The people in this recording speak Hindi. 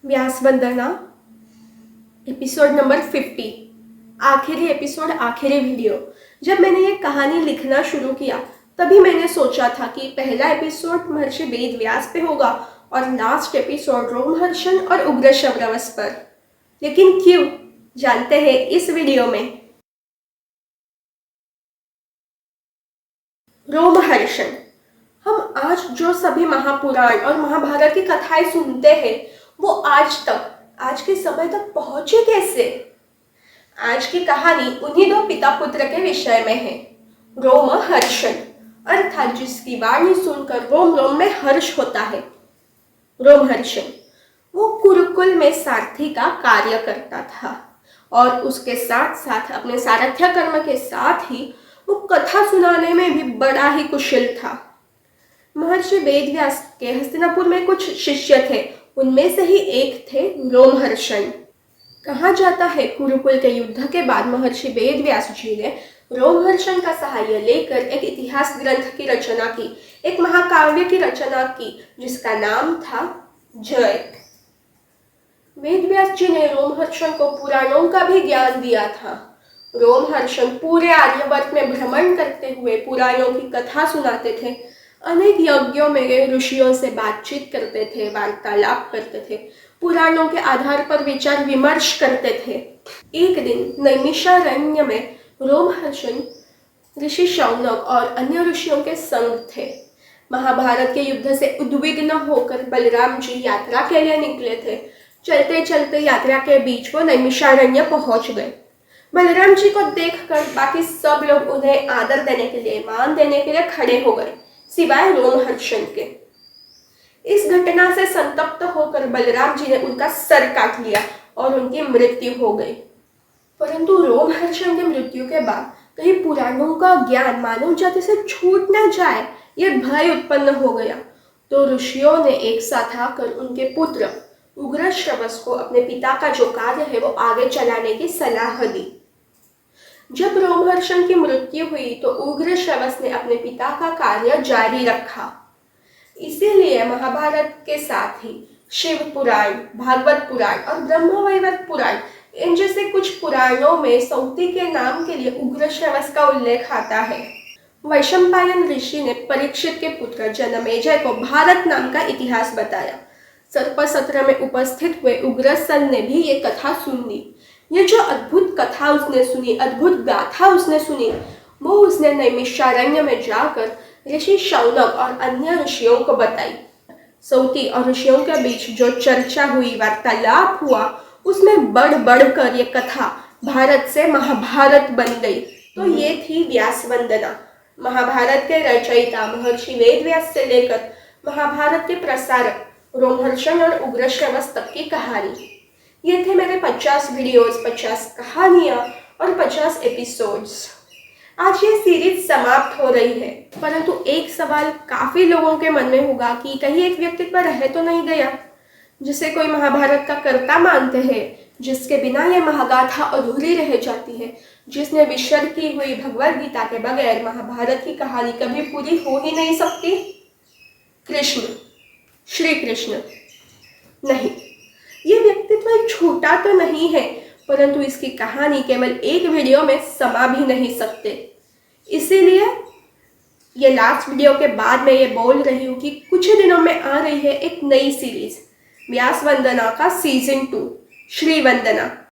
व्यास वंदना एपिसोड नंबर 50। आखिरी एपिसोड, आखिरी वीडियो। जब मैंने ये कहानी लिखना शुरू किया तभी मैंने सोचा था कि पहला एपिसोड महर्षि वेद व्यास पे होगा और लास्ट एपिसोड रोमहर्षण और उग्रश्रवस पर। लेकिन क्यों, जानते हैं इस वीडियो में। रोमहर्षण। हम आज जो सभी महापुराण और महाभारत की कथाएं सुनते हैं वो आज के समय तक पहुंचे कैसे। आज की कहानी उन्हीं दो पिता पुत्र के विषय में है। रोमहर्षण अर्थात जिसकी वाणी सुनकर रोम रोम में हर्ष होता है। रोमहर्षण वो कुरुकुल में सारथी का कार्य करता था और उसके साथ साथ अपने सारथ्य कर्म के साथ ही वो कथा सुनाने में भी बड़ा ही कुशल था। महर्षि वेदव्यास के हस्तिनापुर में कुछ शिष्य थे, उनमें से ही एक थे रोमहर्षण। कहा जाता है कुरुकुल के युद्ध के बाद महर्षि वेदव्यास जी ने रोमहर्षण का सहाय लेकर एक इतिहास ग्रंथ की रचना की, एक महाकाव्य की रचना की जिसका नाम था जय। वेदव्यास जी ने रोमहर्षण को पुराणों का भी ज्ञान दिया था। रोमहर्षण पूरे आर्यवर्त में भ्रमण करते हुए पुराणों की कथा सुनाते थे, अनेक यज्ञों में ऋषियों से बातचीत करते थे, वार्तालाप करते थे, पुराणों के आधार पर विचार विमर्श करते थे। एक दिन नैमिषारण्य में रोमहर्षण ऋषि शौनक और अन्य ऋषियों के संग थे। महाभारत के युद्ध से उद्विग्न होकर बलराम जी यात्रा के लिए निकले थे। चलते चलते यात्रा के बीच वो नैमिषारण्य पहुंच गए। बलराम जी को देखकर बाकी सब लोग उन्हें आदर देने के लिए, मान देने के लिए खड़े हो गए, सिवाय रोमहर्षण के। इस घटना से संतप्त होकर बलराम जी ने उनका सर काट लिया और उनकी मृत्यु हो गई। परंतु रोमहर्षण की मृत्यु के बाद कहीं पुराणों का ज्ञान मानव जाति से छूट न जाए, ये भय उत्पन्न हो गया। तो ऋषियों ने एक साथ आकर उनके पुत्र उग्रश्रवस को अपने पिता का जो कार्य है वो आगे चलाने की सलाह दी। जब रोमहर्षण की मृत्यु हुई तो उग्रश्रवस ने अपने पिता का कार्य जारी रखा। इसीलिए महाभारत के साथ ही शिव पुराण, भागवत पुराण और ब्रह्मवैवर्त पुराण, इन जैसे कुछ पुराणों में सौती के नाम के लिए उग्रश्रवस का उल्लेख आता है। वैशंपायन ऋषि ने परीक्षित के पुत्र जनमेजय को भारत नाम का इतिहास बताया। सर्प सत्र में उपस्थित हुए उग्रसेन ने भी ये कथा सुन ली। ये जो अद्भुत कथा उसने सुनी, अद्भुत गाथा उसने सुनी, वो उसने नैमिषारण्य में जाकर ऋषि शौनक और अन्य ऋषियों को बताई। सौती और ऋषियों के बीच जो चर्चा हुई, वार्तालाप हुआ, उसमें बढ़ बढ़कर ये कथा भारत से महाभारत बन गई। तो ये थी व्यास वंदना, महाभारत के रचयिता महर्षि वेदव्यास से लेकर महाभारत के प्रसारक रोमहर्षण और उग्रश्रवस तक की कहानी। ये थे मेरे 50 वीडियोस, 50 कहानियाँ और 50 एपिसोड्स। आज ये सीरीज समाप्त हो रही है, परंतु एक सवाल काफी लोगों के मन में होगा कि कहीं एक व्यक्तित्व रह तो नहीं गया जिसे कोई महाभारत का कर्ता मानते हैं, जिसके बिना ये महागाथा अधूरी रह जाती है, जिसने विशद की हुई भगवद गीता के बगैर महाभारत की कहानी कभी पूरी हो ही नहीं सकती। कृष्ण, श्री कृष्ण। नहीं, ये व्यक्तित्व छोटा तो नहीं है, परंतु इसकी कहानी केवल एक वीडियो में समा भी नहीं सकते। इसीलिए ये लास्ट वीडियो के बाद मैं ये बोल रही हूँ कि कुछ दिनों में आ रही है एक नई सीरीज, व्यास वंदना का सीजन 2, श्री वंदना।